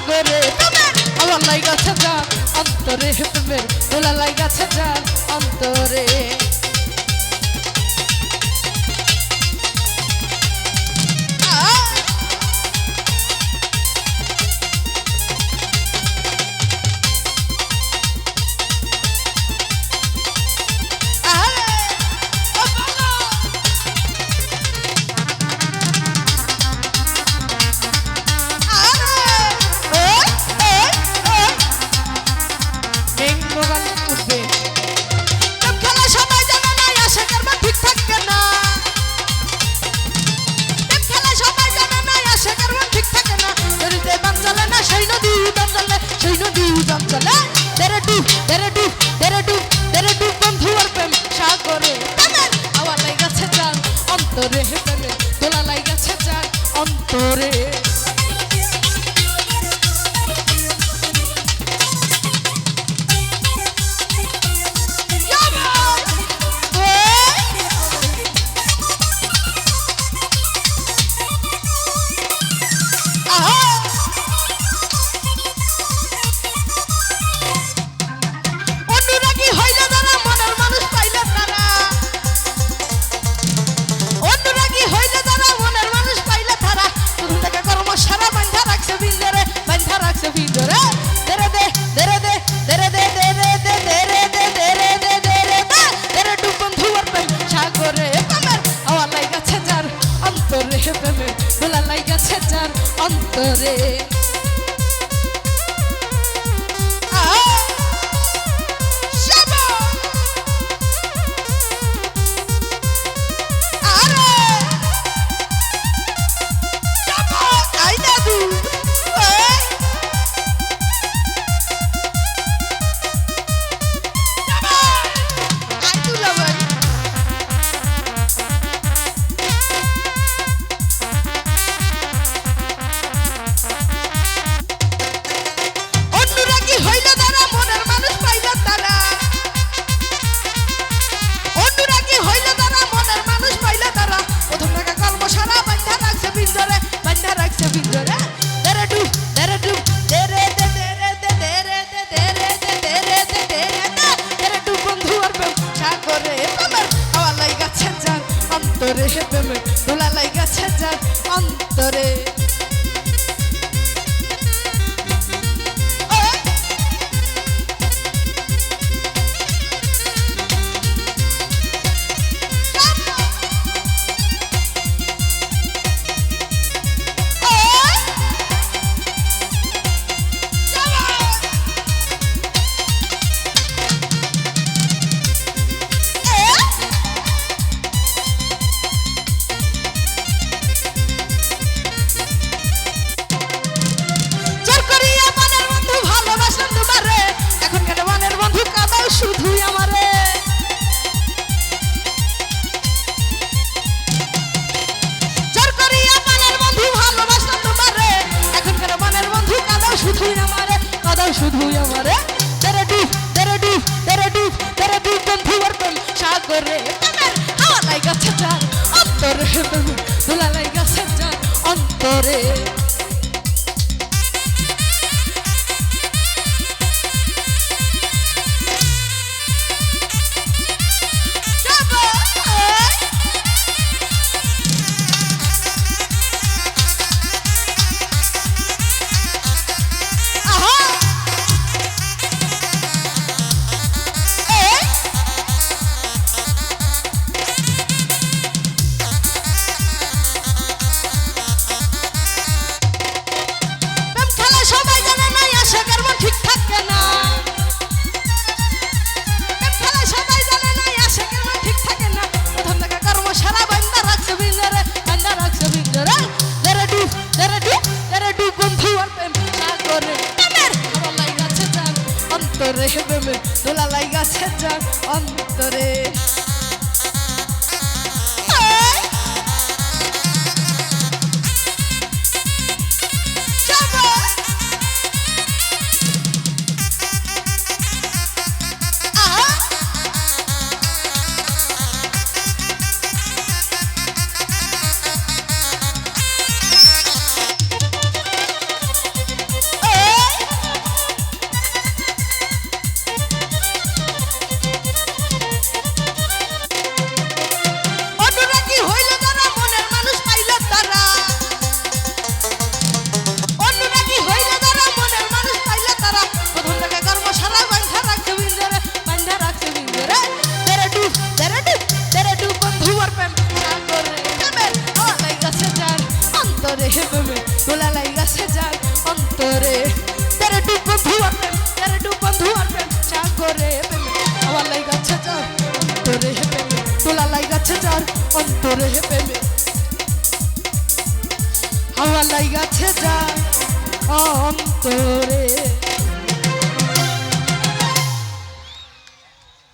সাগরে আমার লাইগাছে যার অন্তরে প্রেমের দোলা লাইগাছে যার অন্তরে অন্তরে প্রেমে দোলা লাইগাছে যার অন্তরে দোলা লাইগাছে যার অন্তরে অন্তরে প্রেমে দোলা লাইগাছে যার অন্তরে শুধুই আমারে জোর করিয়া মনের বন্ধু ভালোবাসলাম তোমারে এখনকার মনের বন্ধু কাঁদাও শুধুই আমারে কাঁদাও শুধুই আমারে তেরে ডুব তেরে ডুব তেরে ডুব তেরে ডুব বন্ধু আর প্রেম সাগরে প্রেমের হাওয়া লাইগাছে যার অন্তরে দোলা লাইগাছে যার অন্তরে অন্তরে প্রেমে দোলা লাইগাছে যার অন্তরে অন্তরে হে প্রেমে তোলা লাইগাছে যার অন্তরে তেরে ডুব বন্ধু আর প্রেম তেরে ডুব বন্ধু আর প্রেম সাগরে প্রেমে হাওয়া লাইগাছে যার অন্তরে হে প্রেমে তোলা লাইগাছে যার অন্তরে হে প্রেমে হাওয়া লাইগাছে যার অন্তরে